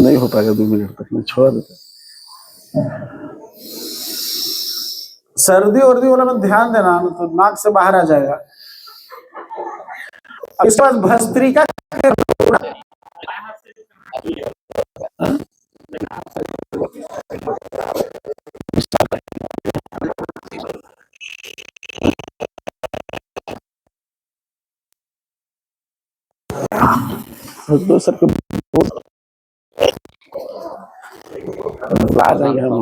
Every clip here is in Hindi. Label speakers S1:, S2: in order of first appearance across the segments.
S1: नहीं हो पाएगा 2 मिनट तक, मैं छोड़ देता। सर्दी वर्दी वाला में ध्यान देना, तो नाक से बाहर आ जाएगा। इसके बाद भस्त्रिका सर को ला जाएंगे हम।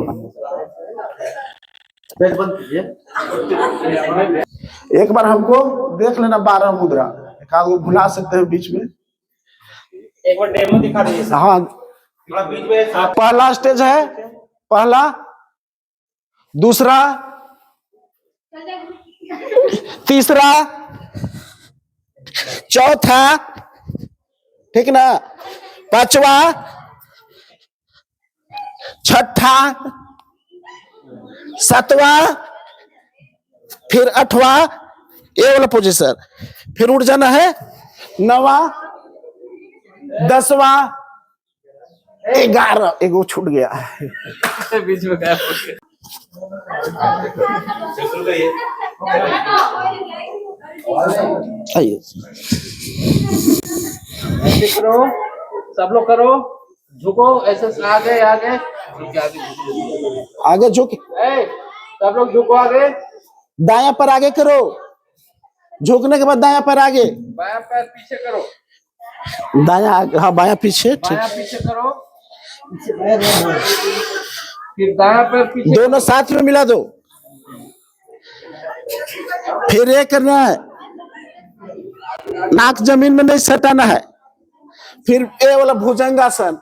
S1: एक बार हमको देख लेना 12 मुद्रा, एक आध भुला सकते हैं बीच में।
S2: एक बार डेमो दिखा दीजिए।
S1: हाँ,
S2: बीच में
S1: पहला स्टेज है, पहला, दूसरा, तीसरा, चौथा, ठीक ना, पांचवा, छठा, सातवां, फिर 8वां, ये वाला पोजीशन, फिर उठ जाना है 9वां, 10वां, 11, एक वो छूट गया
S2: बीच में गया।
S1: आइए
S2: करो, सब लोग करो, झुको, ऐसे आगे आगे
S1: आगे झुक,
S2: सब लोग झुको, आगे
S1: दाया पर आगे करो, झुकने के बाद दाया पर आगे,
S2: बायां पैर पीछे करो,
S1: दाया, हाँ बाया पीछे, ठीक,
S2: बायां पीछे करो, फिर दायां पैर पीछे,
S1: दोनों साथ में मिला दो, फिर ये करना है, नाक जमीन में नहीं सटाना है, फिर ये वाला भुजंगासन,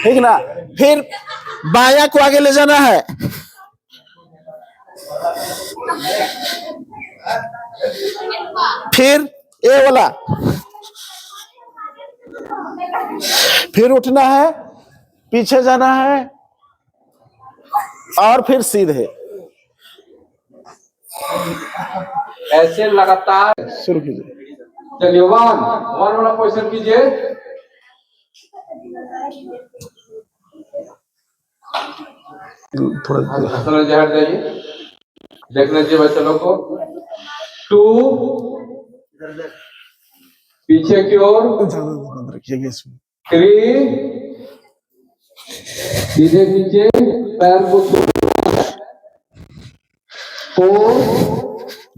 S1: ठीक ना, फिर बाया को आगे ले जाना है, फिर ये वाला, फिर उठना है, पीछे जाना है, और फिर सीधे,
S2: ऐसे लगातार
S1: शुरू कीजिए।
S2: चलिए, वन वाला पोजीशन कीजिए,
S1: थोड़ा
S2: जहर जाइए, देख लीजिए बच्चे लोग को। 2 पीछे की ओर,
S1: रखिएगा इसमें,
S2: 3 सीधे पीछे पैर को, 4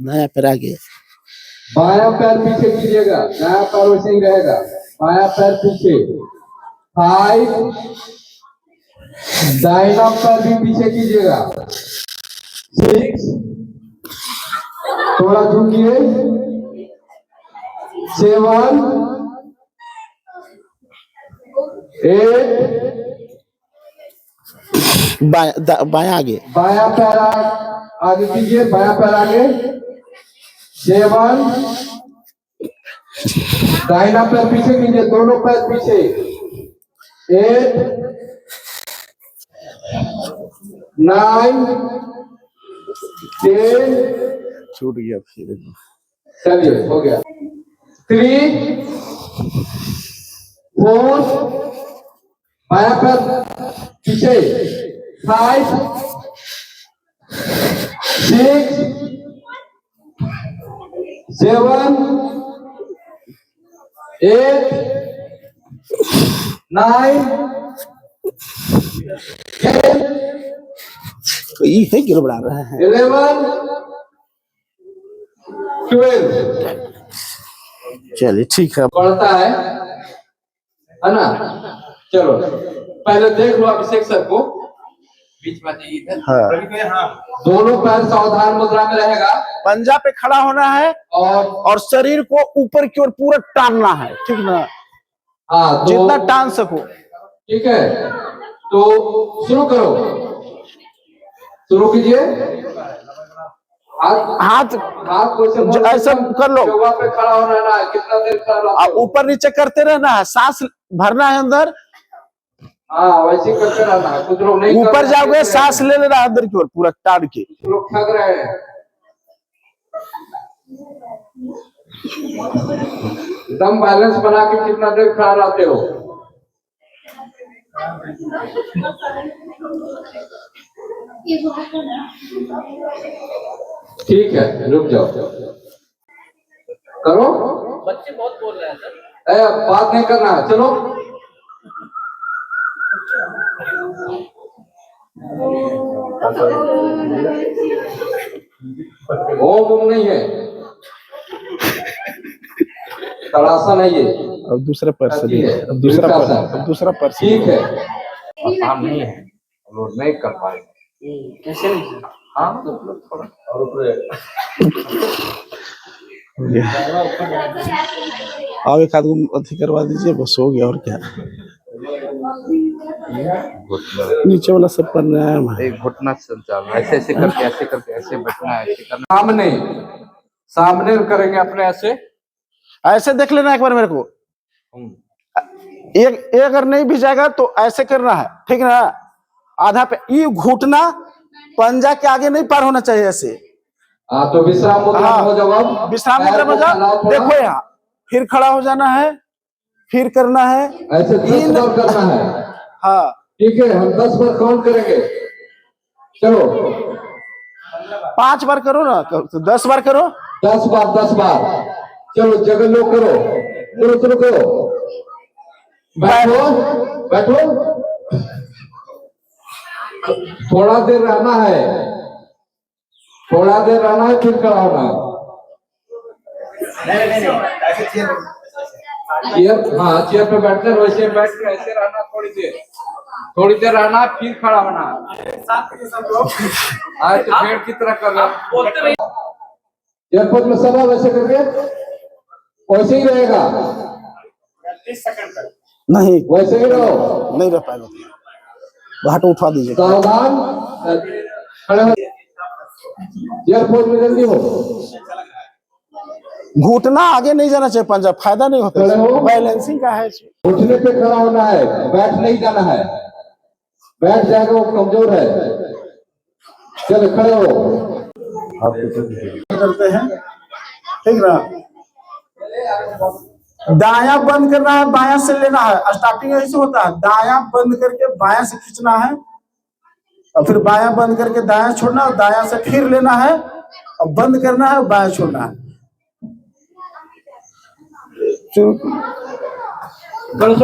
S1: नया पैर आगे,
S2: बायां पैर पीछे कीजिएगा, दायां पैर वैसे ही रहेगा, बायां पैर पीछे, 5 दाहिना पैर भी पीछे कीजिएगा, 6 थोड़ा झुकिए, 7 8
S1: बाया आगे,
S2: बायां पैर आगे कीजिए, बायां पैर आगे, 7 दाहिना पैर पीछे कीजिए, दोनों पैर पीछे, 8 9 10
S1: छूट गया, फिर
S2: चलिए हो गया, 3 4 बायां पैर पीछे, 5 6 7 8 9 10
S1: ये क्यों बढ़ा रहा है,
S2: 11 12
S1: चलिए ठीक है,
S2: पढ़ता है ना। चलो पहले देख लो अभिषेक सर को, बीच में इधर,
S1: हाँ,
S2: दोनों पैर सावधान मुद्रा में रहेगा,
S1: पंजा पे खड़ा होना है,
S2: और
S1: शरीर को ऊपर की ओर पूरा टानना है, ठीक ना,
S2: हाँ
S1: जितना टान सको,
S2: ठीक है। तो शुरू करो, शुरू कीजिए, हाथ
S1: हाथ
S2: हाथ को ऐसे मोड़
S1: ऐसे
S2: के
S1: कर लो।
S2: चौवा पे खड़ा होना है ना, कितना देर खड़ा रहते हो?
S1: ऊपर नीचे करते रहना है, सांस भरना है अंदर,
S2: हाँ वैसे ही करते रहना है। कुछ लोग नहीं कर
S1: ऊपर
S2: रहे हैं,
S1: जाओगे
S2: देख रहे
S1: सांस
S2: हैं।
S1: ले लेना अंदर की ओर पूरा टाड़ के।
S2: कुछ लोग थक रहे हैं। दम बैलेंस बना के कितना देर खड़ा रहते हो? ठीक है, रुक जाओ, करो। बच्चे बहुत बोल रहे हैं सर। बात नहीं करना है, चलो। ओम नहीं है, तड़ासा नहीं है।
S1: अब दूसरा पर्स
S2: ठीक है,
S1: अब दूसरा पर्स,
S2: वृक्षासन।
S1: अब दूसरा पर्स।
S2: ठीक है, आसान नहीं है, लोग नहीं कर पाएंगे। कैसे नहीं? हाँ मतलब थोड़ा और ऊपर।
S1: अब एक आध गो अथी करवा दीजिए, बस हो गया। और क्या नीचे वाला सब प्राणायाम है।
S2: एक घुटना संचालन, ऐसे ऐसे करके, ऐसे करके, ऐसे बैठना है, ऐसे करना। सामने सामने करेंगे अपने, ऐसे
S1: ऐसे देख लेना एक बार मेरे को। एक अगर नहीं भी जाएगा तो ऐसे करना है, ठीक ना? आधा पे ये घुटना पंजा के आगे नहीं पार होना चाहिए, ऐसे।
S2: हाँ तो विश्राम मुद्रा में हो जाओ। अब
S1: विश्राम
S2: पैर
S1: मुद्रा में
S2: को
S1: जाओ,
S2: फैलाओ थोड़ा।
S1: देखो यहाँ, फिर खड़ा हो जाना है, फिर करना है
S2: ऐसे 10 बार करना है।
S1: हाँ
S2: ठीक है, हम 10 बार काउंट करेंगे। चलो
S1: 5 बार करो ना, तो 10 बार करो।
S2: 10 बार, 10 बार। चलो जगह लो, करो, चलो चलो करो। बैठो बैठो, थोड़ा देर रहना है, थोड़ा देर रहना है, फिर खड़ा होना है। चेयर, हाँ चेयर पे बैठते हैं, वैसे बैठ के ऐसे रहना, थोड़ी देर रहना, फिर खड़ा होना। आज तो भेड़ की तरह कर रहे। एयरपोर्ट में सब वैसे करके वैसे ही रहेगा।
S3: 30 सेकंड तक
S1: नहीं,
S2: वैसे ही रहो,
S1: नहीं रह पाएगा, घाट उठा दीजिए।
S2: सावधान, खड़े हो। एयरपोर्ट में जल्दी हो।
S1: घुटना आगे नहीं जाना चाहिए, पंजा फायदा नहीं होता,
S2: खड़े हो।
S1: बैलेंसिंग का है।
S2: उठने पे खड़ा होना है, बैठ नहीं जाना है। बैठ जाएगा वो कमजोर है। चलो खड़े हो।
S1: करते हैं, ठीक ना? दाया बंद करना है, बाया से लेना है। स्टार्टिंग ऐसे होता है, दाया बंद करके बाया से खींचना है, और फिर बाया बंद करके दाया छोड़ना, और दाया से फिर लेना है, और बंद करना है, और बाया छोड़ना है।
S2: शुरू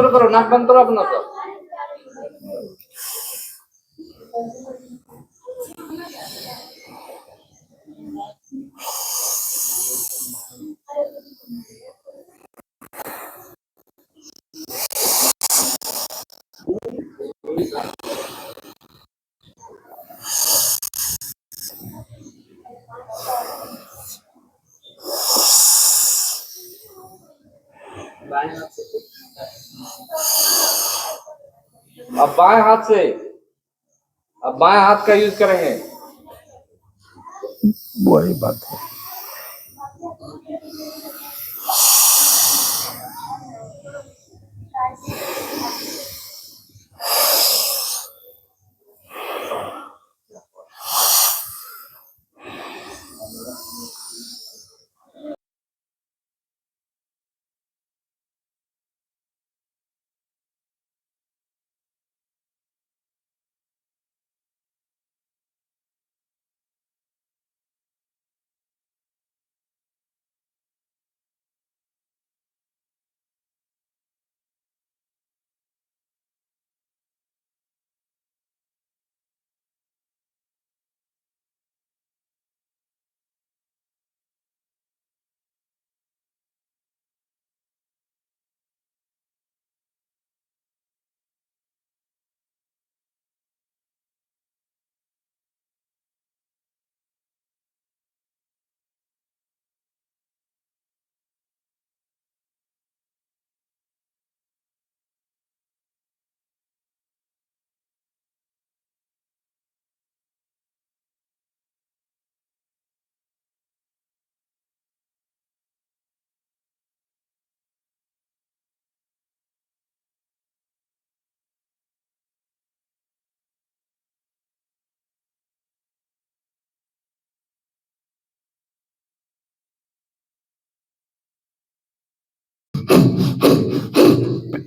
S2: करो, नाक बंद करो अपना तो। अब बाएं हाथ से, अब बाएं हाथ का यूज करेंगे।
S1: वही बात है।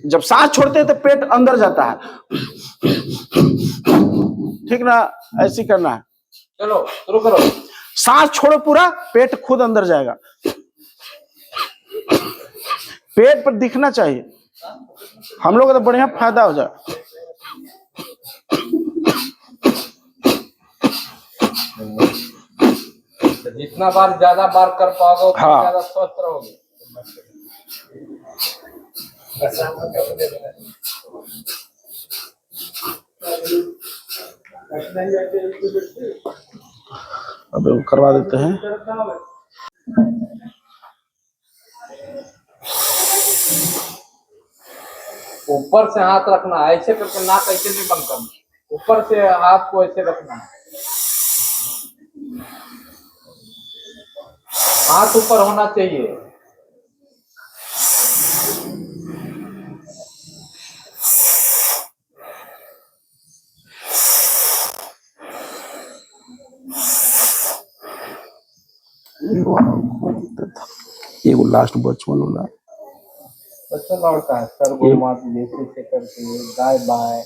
S1: जब सांस छोड़ते हैं तो पेट अंदर जाता है, ठीक ना? ऐसे करना है।
S2: चलो शुरू करो।
S1: सांस छोड़ो पूरा, पेट खुद अंदर जाएगा। पेट पर दिखना चाहिए, हम लोग को तो बढ़िया फायदा हो जाए।
S2: जितना बार ज्यादा बार कर पाओगे उतना
S1: हाँ।
S2: ज्यादा स्वस्थ रहोगे।
S1: अब करवा देते हैं।
S2: ऊपर से हाथ रखना है, ऐसे करके नाक ऐसे नहीं बंद करना, ऊपर से हाथ को ऐसे रखना है, हाथ ऊपर होना चाहिए।
S1: एगो लास्ट बचपन वाला
S2: बच्चों लौटता है सर घुमा दीजिए, ऐसे करके गाय बाय,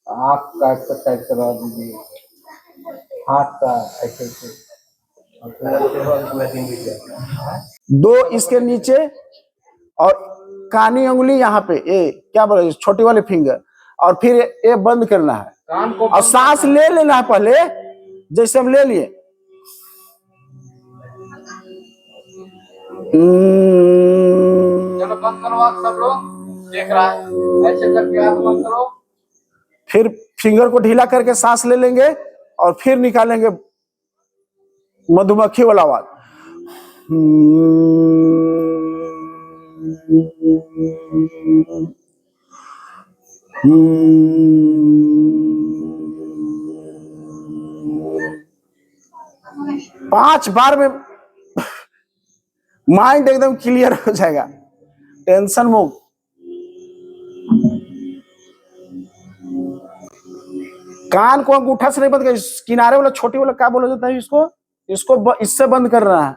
S2: आँख का एक्सरसाइज करवा दीजिए, हाथ का ऐसे ऐसे।
S1: दो इसके नीचे और कानी उंगली यहाँ पे, ये क्या बोले, छोटी वाली फिंगर, और फिर ये बंद करना है
S2: कान को
S1: और सांस ले लेना है पहले, जैसे हम ले लिए।
S2: चलो बंद करो आप सब लोग, देख रहा है, ऐसे करके आप बंद करो।
S1: फिर फिंगर को ढीला करके सांस ले लेंगे और फिर निकालेंगे मधुमक्खी वाला आवाज। पांच बार में माइंड एकदम क्लियर हो जाएगा, टेंशन मुक्त। कान को अंगूठा से नहीं बंद कर, किनारे वाला छोटी वाला क्या बोला जाता है इसको, इससे बंद करना है।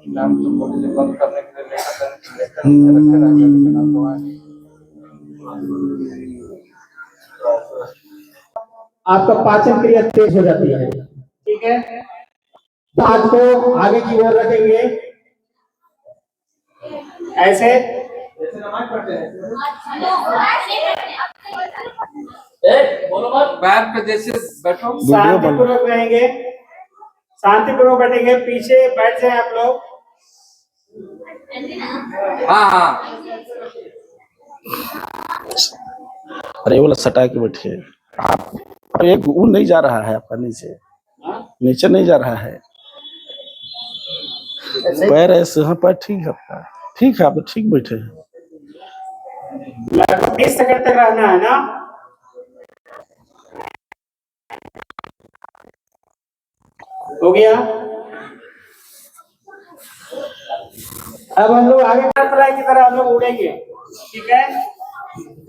S2: नाम तो बोले से बंद करने के लिए लेकर नाम तो आए।
S4: आपका पाचन क्रिया तेज हो जाती है। ठीक है, तो हाथ को आगे की ओर रखेंगे ऐसे,
S2: पैर पे जैसे बैठो,
S4: शांतिपूर्वक रहेंगे, शांतिपूर्वक बैठेंगे, पीछे बैठ जाए आप लोग।
S2: हाँ हाँ
S1: अरे वो सटा के बैठिए आप। अरे एक वो नहीं जा रहा है आपका, नीचे नीचे नहीं जा रहा है पैर ऐसे। हाँ पैर ठीक है आपका, ठीक है, आप ठीक बैठे हैं।
S4: 20 सेकंड तक रहना है ना। हो गया। अब हम लोग आगे बटरफ्लाई की तरह हम लोग उड़ेंगे। ठीक है,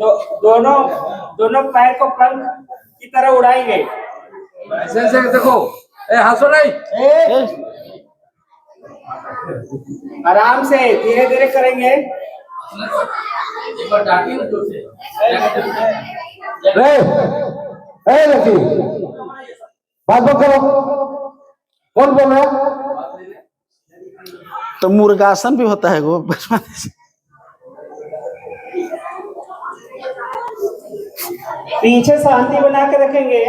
S4: दोनों पैर को पंख की तरह उड़ाएंगे।
S2: ऐसे ऐसे देखो, हंसो नहीं,
S4: आराम से धीरे धीरे करेंगे।
S2: लड़की बात करो, कौन बोल रहा है?
S1: तो मुर्गासन भी होता है वो बचपन से।
S4: पीछे शांति बना के रखेंगे।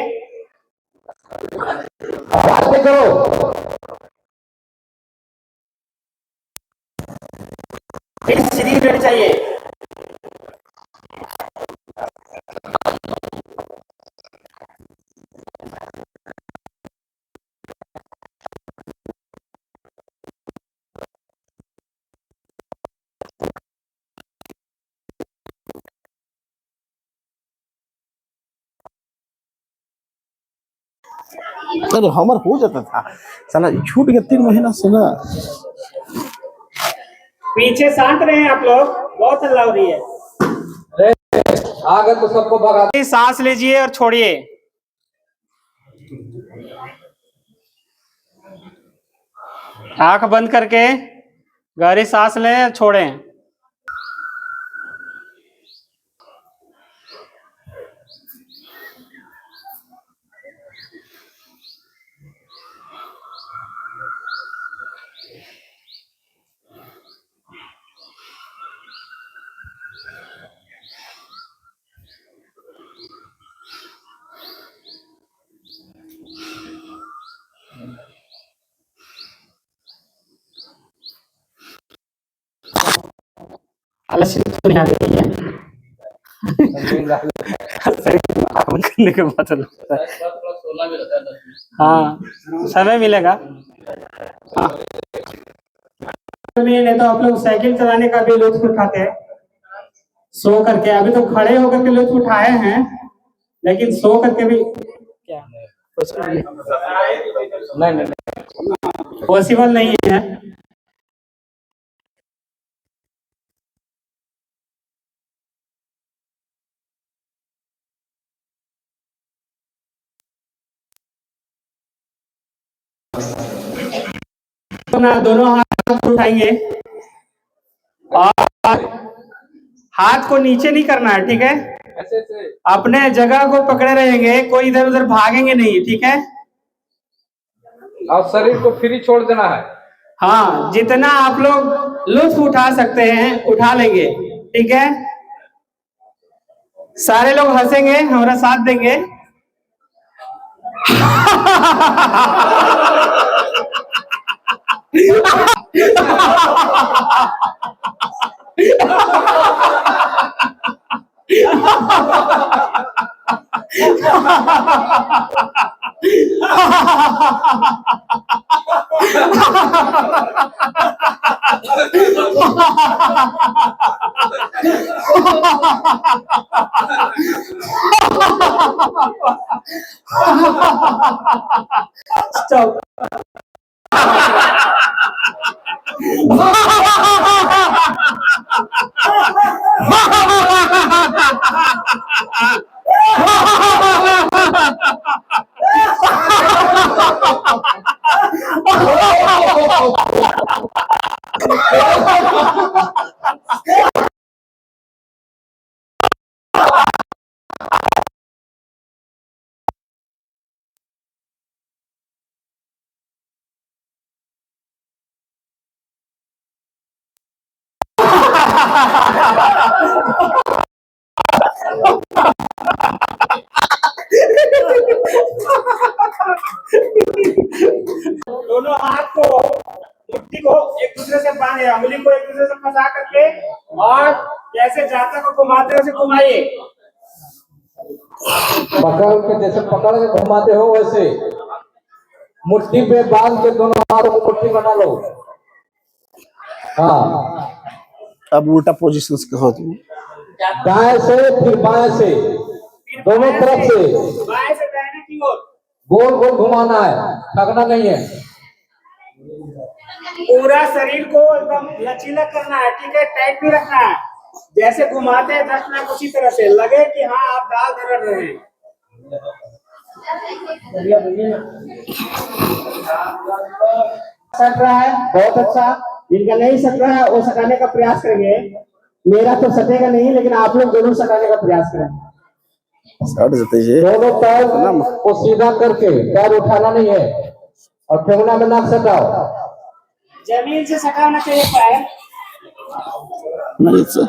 S2: बातें करो।
S4: शरीर चाहिए।
S1: अरे हमर हो जाता था साला छूट गया 3 महीना से ना।
S3: पीछे शांत रहे आप लोग, बहुत हल्ला हो रही है।
S2: आगे तो सबको भगा।
S3: सांस लीजिए और छोड़िए। आंख बंद करके गहरी सांस लें, छोड़ें। नहीं आ रही है। करने के बाद लगता है। हाँ, समय मिलेगा। हाँ, नहीं तो आप लोग साइकिल चलाने का भी लुत्फ उठाते हैं सो करके। अभी तो खड़े होकर के लुत्फ उठाए हैं, लेकिन सो करके भी क्या नहीं पॉसिबल नहीं है। दोनों हाथ उठाएंगे और हाथ को नीचे नहीं करना है, ठीक है? अपने जगह को पकड़े रहेंगे, कोई इधर उधर भागेंगे नहीं, ठीक है?
S2: और शरीर को फ्री छोड़ देना है।
S3: हाँ, जितना आप लोग लुत्फ उठा सकते हैं उठा लेंगे, ठीक है? सारे लोग हंसेंगे, हमारा साथ देंगे। Stop. दोनों हाथ को मुट्ठी को एक दूसरे से बांधे, अंगुली को एक दूसरे से फंसा करके और जैसे जाता को घुमाते वैसे घुमाइए।
S2: पकड़ के जैसे पकड़ के घुमाते हो वैसे मुट्ठी पे बांध के दोनों हाथों को मुट्ठी बना लो। हाँ,
S1: अब उल्टा पोजीशन से हो तुम।
S2: दाएं से फिर बाएं से, दोनों तरफ से
S3: बाएं से दाहिने की ओर
S2: गोल गोल घुमाना है, थकना नहीं है।
S3: पूरा शरीर को एकदम लचीला करना है, ठीक है? टाइट भी रखना है। जैसे घुमाते हैं 10 मिनट उसी तरह से लगे कि हाँ आप दाल दरड़ रहे हैं। सट रहा है, बहुत अच्छा। जिनका नहीं सट रहा है वो सटाने का प्रयास करेंगे। मेरा तो सटेगा नहीं, लेकिन आप लोग जरूर सटाने का प्रयास करें।
S1: सट जाते हैं
S2: दोनों पैर को सीधा करके, पैर उठाना नहीं है और ठेंगना में नाक सटाओ।
S3: जमीन से सटा होना चाहिए पैर,
S1: नहीं सर।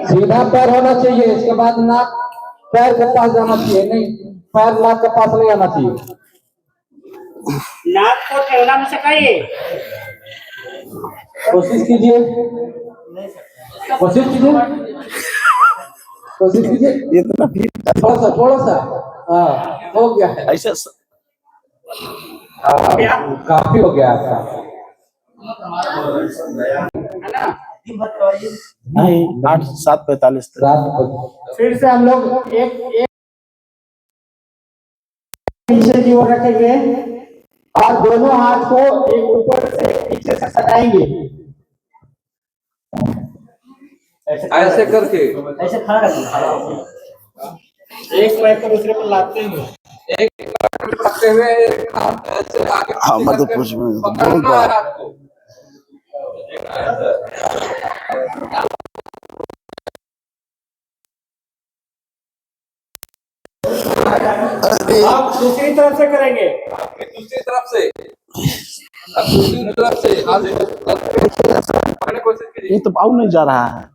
S2: सीधा पैर होना चाहिए। इसके बाद नाक पैर के पास जाना चाहिए, नहीं पैर नाक के पास नहीं आना चाहिए।
S3: नाक को ठेंगना में सटाइए।
S2: कोशिश कीजिए, कोशिश कीजिए, कोशिश कीजिए।
S1: इतना भी
S2: थोड़ा सा हाँ हो गया है।
S1: ऐसा
S2: काफी हो गया आपका।
S1: नहीं 8 7:45
S2: रात
S3: फिर से हम लोग एक
S4: की ओर रखेंगे और दोनों हाथ को एक ऊपर से नीचे से सटाएंगे।
S2: ऐसे करके
S4: ऐसे खड़ा रखना,
S3: एक पैर को दूसरे पर लाते हैं।
S2: एक करते हुए एक हाथ ऐसे आगे
S1: हाँ,
S2: पीछे
S1: मध्य
S2: करके
S1: प्रदेश में तो
S2: पकड़ना
S1: बहुत
S2: है
S1: बड़ा।
S2: हाथ को।
S3: अब दूसरी तरफ से करेंगे।
S2: दूसरी तरफ से, अब दूसरी तरफ से आगे पकड़ने की कोशिश कीजिए।
S1: ये तो आउट नहीं जा रहा है।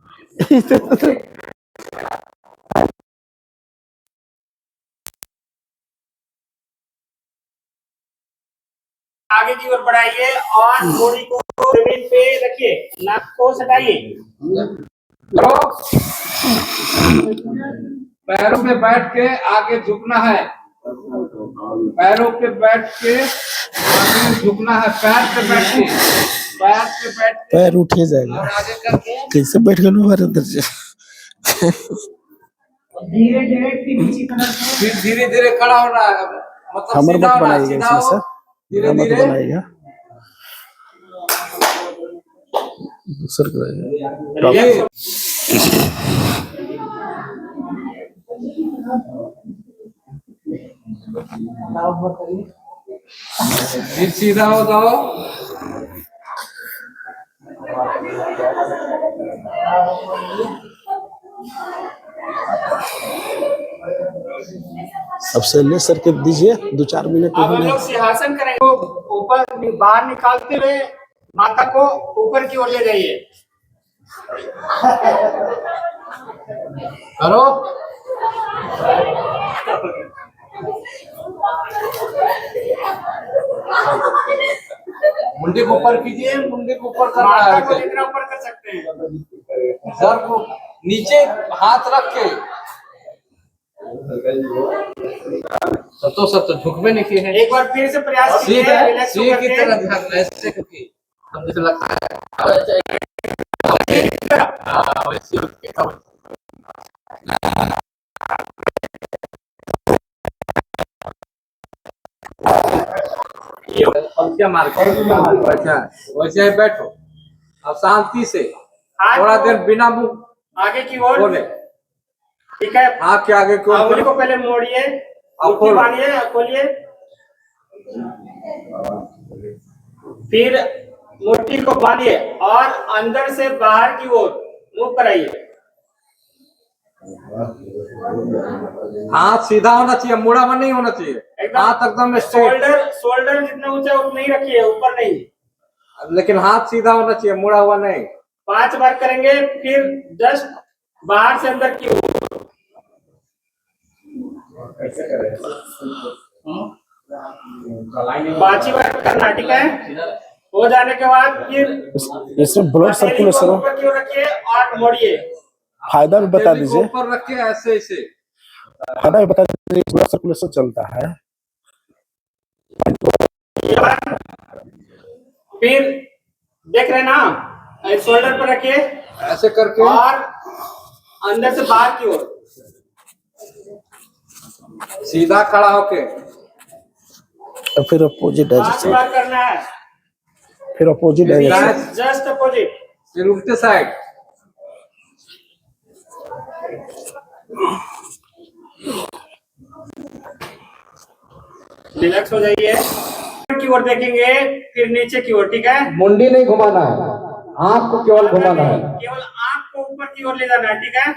S3: आगे की ओर बढ़ाइए और बॉडी को जमीन पे रखिए, नाक को सटाइए।
S2: तो पैरों पे बैठ के आगे झुकना है, पैरों पे बैठ के आगे झुकना है, पैर पे बैठ के, पैर पे बैठ के
S1: पैर उठे जाएगा।
S2: और आगे करके
S1: कैसे बैठ गए हमारे अंदर से?
S3: धीरे धीरे नीचे तरफ
S2: फिर धीरे धीरे खड़ा होना है, मतलब
S1: हमर
S2: सीधा
S1: मत
S2: होना है,
S1: बनाइएगा
S2: सीधा
S1: इसमें
S2: हो,
S1: सर,
S2: धीरे
S1: मत
S2: धीरे
S1: बनाइएगा, दूसर कराइएगा।
S2: ये फिर सीधा हो जाओ।
S1: अब से ले सर के दीजिए 2-4 मिनट
S3: अब हम लोग सिंहासन करेंगे। तो ऊपर बाहर निकालते हुए माथा को ऊपर की ओर ले जाइए।
S2: करो, मुंडी को ऊपर कीजिए, मुंडी को ऊपर करना
S3: माथा को
S2: है,
S3: जितना ऊपर कर सकते हैं।
S2: सर को नीचे हाथ रख के। तो झुकवे नहीं किए हैं।
S3: एक बार फिर से प्रयास कीजिए, रिलैक्स
S2: सी की
S3: होकर
S2: तरह
S3: के।
S2: ध्यान ऐसे करके हम जैसे लगता है वैसे पंक्तियां मार के वैसा वैसे ही बैठो। अब शांति से थोड़ा देर बिना मुंह
S3: आगे की ओर
S2: खोले,
S3: ठीक है।
S2: आँख के आगे की ओर
S3: अंगुली को
S2: करो।
S3: पहले मोड़िए,
S2: अब
S3: मुट्ठी
S2: खोलो।
S3: बांधिए और खोलिए। फिर मुट्ठी को बांधिए और अंदर से बाहर की ओर मूव कराइए।
S2: हाथ सीधा होना चाहिए, मुड़ा हुआ नहीं होना चाहिए, हाथ एकदम स्ट्रेट।
S3: शोल्डर जितना ऊंचा उतना ही रखिए, ऊपर नहीं।
S2: लेकिन हाथ सीधा होना चाहिए, मुड़ा हुआ नहीं।
S3: 5 बार करेंगे, फिर जस्ट बाहर से अंदर की ओर। 5 बार करना, ठीक है। हो जाने के बाद फिर
S1: इसमें ब्लड सर्कुलेशन
S3: ऊपर की ओर रखिए और मोड़िए।
S1: फायदा भी बता दीजिए,
S2: ऊपर रख के ऐसे ऐसे
S1: फायदा भी बता दीजिए। ब्लड सर्कुलेशन चलता है।
S3: फिर देख रहे ना, शोल्डर पर रखिए
S2: ऐसे करके
S3: और अंदर से बाहर की ओर
S2: सीधा खड़ा होके
S1: और फिर अपोजिट
S3: 5
S1: डायरेक्शन,
S3: बार करना है।
S1: फिर अपोजिट डायरेक्शन।
S3: Just opposite.
S2: फिर उल्टे साइड।
S3: रिलैक्स हो जाइए। की ओर देखेंगे, फिर नीचे की ओर, ठीक है।
S4: मुंडी नहीं घुमाना है, आंख को केवल घुमाना है।
S3: केवल आंख को ऊपर की ओर ले जाना है, ठीक है।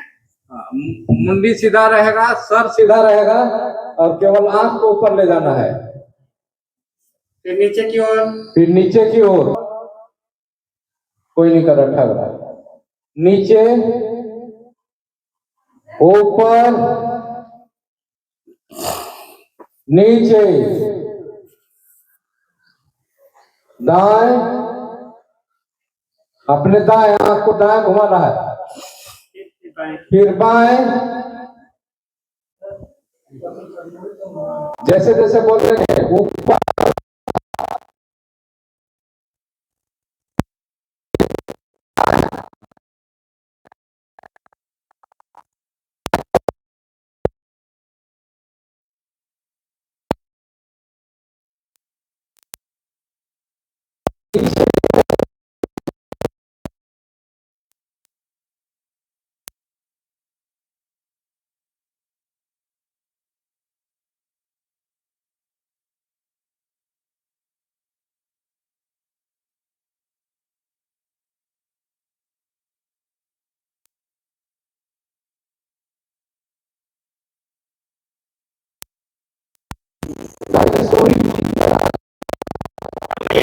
S2: मुंडी सीधा रहेगा, सर
S4: सीधा रहेगा और केवल आंख को ऊपर ले जाना है।
S3: फिर नीचे की ओर,
S4: फिर नीचे की ओर, कोई नहीं कर रखा है। नीचे, ऊपर, नीचे, दाएं, अपने दाएं आंख को दाएं घुमाना है। फिर बाएं, जैसे जैसे बोल रहे हैं ऊपर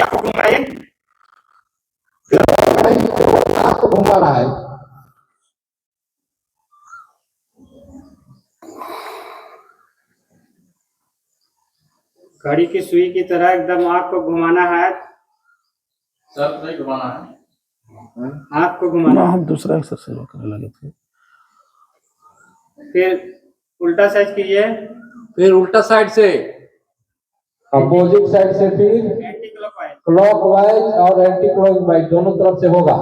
S3: आपको घुमाइए।
S4: आपको घुमा रहा है।
S3: घड़ी की सुई की तरह एकदम आँख को घुमाना है।
S2: सर नहीं घुमाना है।
S3: आँख को घुमाना है।
S1: हम दूसरा एक्सरसाइज करने लगे थे।
S3: फिर उल्टा साइड कीजिए।
S2: फिर उल्टा साइड से
S4: अपोजिट साइड से फिर
S3: एंटी क्लॉकवाइज।
S4: क्लॉकवाइज और एंटी क्लॉकवाइज दोनों तरफ से होगा।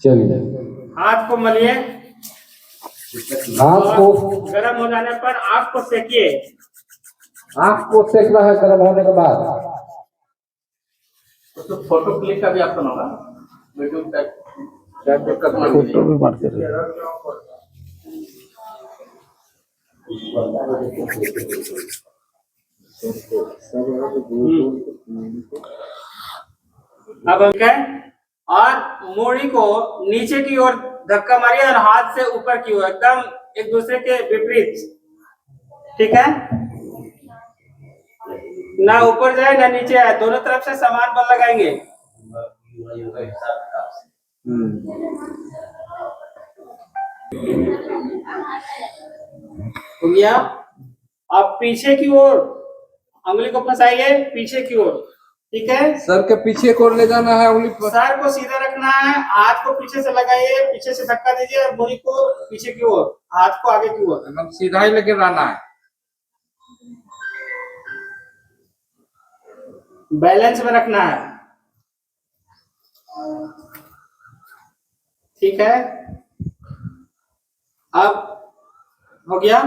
S4: चलिए,
S3: हाथ को मलिए।
S4: हाथ को
S3: गर्म हो जाने पर आँख को सेकिए।
S4: आँख को सेकना है गर्म होने के बाद।
S2: तो फोटो क्लिक का भी ऑप्शन होगा। वीडियो का
S1: फोटो भी मारते रहे।
S3: अब हम क्या और मूड़ी को नीचे की ओर धक्का मारिए और हाथ से ऊपर की ओर एकदम एक दूसरे के विपरीत। ठीक है, ना ऊपर जाए ना नीचे आए, दोनों तरफ से समान बल लगाएंगे। हो गया। अब पीछे की ओर उंगली को फंसाइए, पीछे की ओर। ठीक है,
S2: सर के पीछे को ले जाना है उंगली पर।
S3: सर को सीधा रखना है, हाथ को पीछे से लगाइए, पीछे से धक्का दीजिए और मुड़ी को पीछे की ओर, हाथ को आगे की ओर।
S2: एकदम सीधा ही लेके रहना है।
S3: बैलेंस में रखना है। ठीक है, अब हो गया।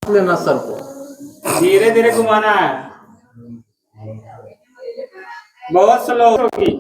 S2: लेना सर को
S3: धीरे धीरे घुमाना है, बहुत स्लो होगी।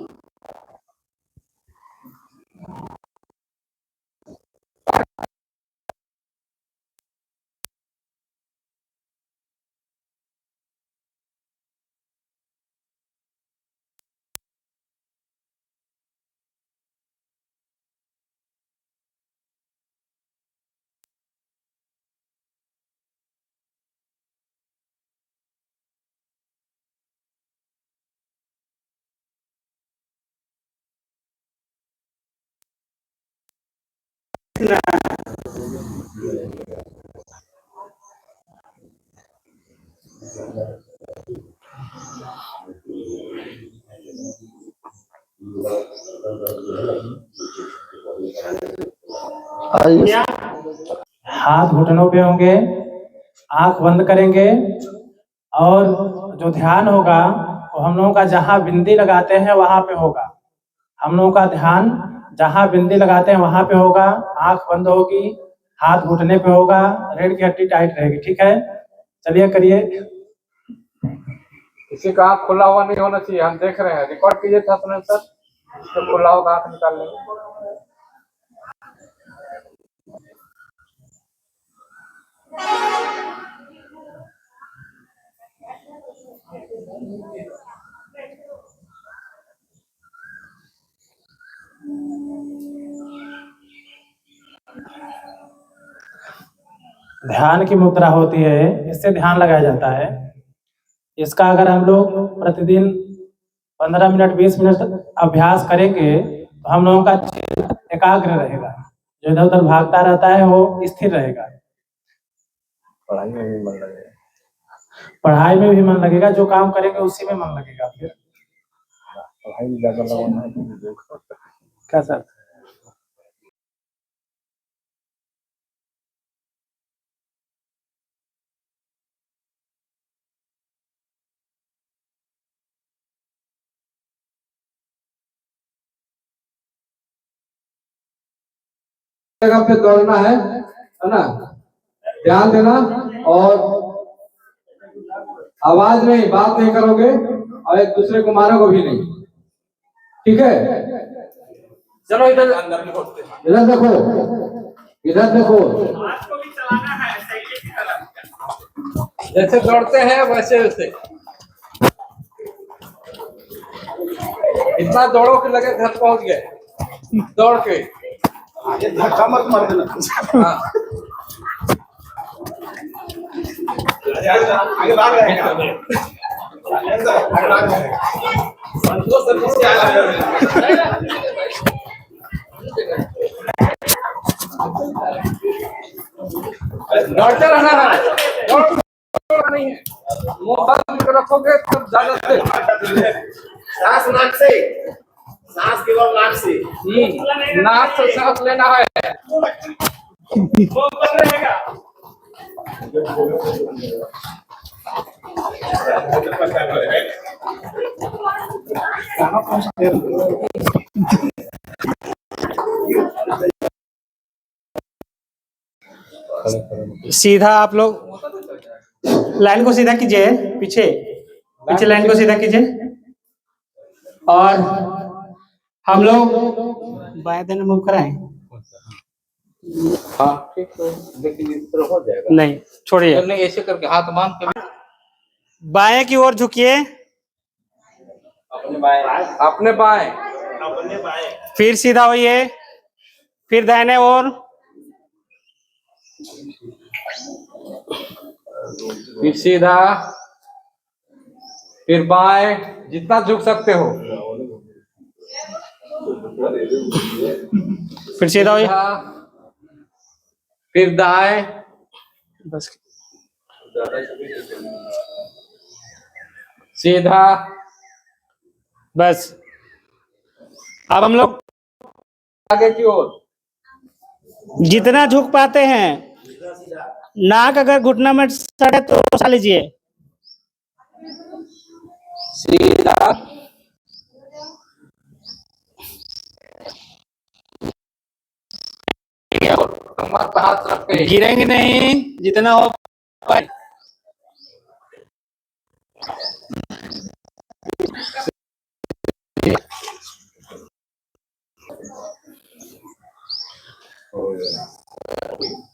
S3: क्या? हाथ घुटनों पे होंगे, आंख बंद करेंगे और जो ध्यान होगा वो हम लोगों का जहां बिंदी लगाते हैं वहां पे होगा। हम लोगों का ध्यान जहां बिंदी लगाते हैं वहां पे होगा, आंख बंद होगी, हाथ घुटने पे होगा, रीढ़ की हड्डी टाइट रहेगी। ठीक है, चलिए करिए।
S2: किसी का आँख खुला हुआ नहीं होना चाहिए। हम देख रहे हैं, रिकॉर्ड कीजिए था अपने सर। इसको खुला होगा आँख निकाल लेंगे।
S3: ध्यान की मुद्रा होती है, इससे ध्यान लगाया जाता है। इसका अगर हम लोग प्रतिदिन 15 मिनट 20 मिनट अभ्यास करेंगे तो हम लोगों का चित्त एकाग्र रहेगा, जो इधर उधर भागता रहता है वो स्थिर रहेगा।
S2: पढ़ाई में भी मन लगेगा।
S3: पढ़ाई में भी मन लगेगा, जो काम करेंगे उसी में मन लगेगा। फिर
S2: पढ़ाई में ज्यादा लगना है।
S3: क्या सर?
S2: जगह पे दौड़ना है ना, ध्यान देना। और आवाज नहीं, बात नहीं करोगे और एक दूसरे को मारोगे भी नहीं, ठीक है? चलो इधर इधर देखो, इधर देखो। जैसे दौड़ते हैं वैसे वैसे इतना दौड़ो कि लगे घर पहुंच गए दौड़ के।
S1: आगे धक्का मत मार देना।
S2: हाँ।
S1: आगे भाग रहे हैं। आगे भाग रहे हैं। संतोष सर किसके आगे?
S2: दौड़ते रहना है, दौड़ना नहीं है। मुंह बंद करके रखोगे तब ज्यादा से
S1: सांस नाक से, सांस केवल नाक से।
S2: नाक से सांस लेना है।
S3: सीधा आप लोग लाइन को सीधा कीजिए, पीछे पीछे लाइन को सीधा कीजिए। और हम लोग बाएं दाएं मूव कराएं।
S2: हाँ ठीक है, लेकिन इस तरह हो जाएगा।
S3: नहीं छोड़िए,
S2: नहीं ऐसे करके हाथ बांध के
S3: बाएं की ओर झुकिए,
S2: अपने बाएं, अपने बाएं,
S3: फिर सीधा होइए, फिर दाहिने ओर,
S2: फिर सीधा, फिर बाएं, जितना झुक सकते हो।
S3: फिर सीधा होइए,
S2: फिर दाएं,
S3: बस
S2: सीधा।
S3: बस। अब हम लोग
S2: आगे की ओर
S3: जितना झुक पाते हैं, नाक अगर घुटना में सड़े तो उठा लीजिए।
S2: सीधा, कमर पे हाथ रख के
S3: गिरेंगे नहीं, जितना हो पाए।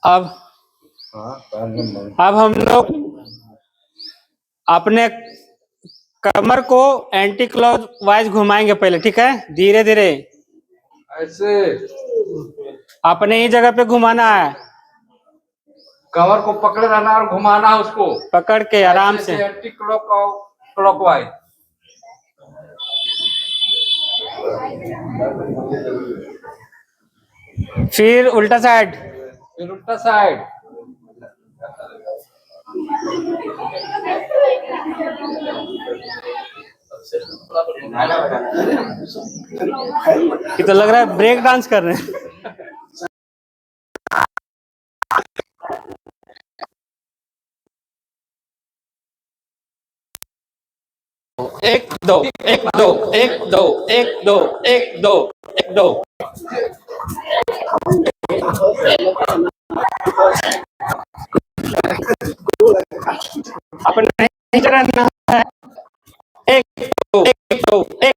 S3: अब हम लोग अपने कमर को एंटी क्लॉकवाइज घुमाएंगे पहले, ठीक है? धीरे धीरे
S2: ऐसे
S3: अपने ही जगह पे घुमाना है,
S2: कमर को पकड़े रहना और घुमाना है उसको
S3: पकड़ के आराम से।
S2: Anti clockwise.
S3: फिर उल्टा साइड,
S2: फिर उल्टा साइड।
S3: ये तो लग रहा है ब्रेक डांस कर रहे हैं। एक दो एक दो एक दो एक दो एक दो एक दो। अपने नहीं रहना है। एक दो एक दो एक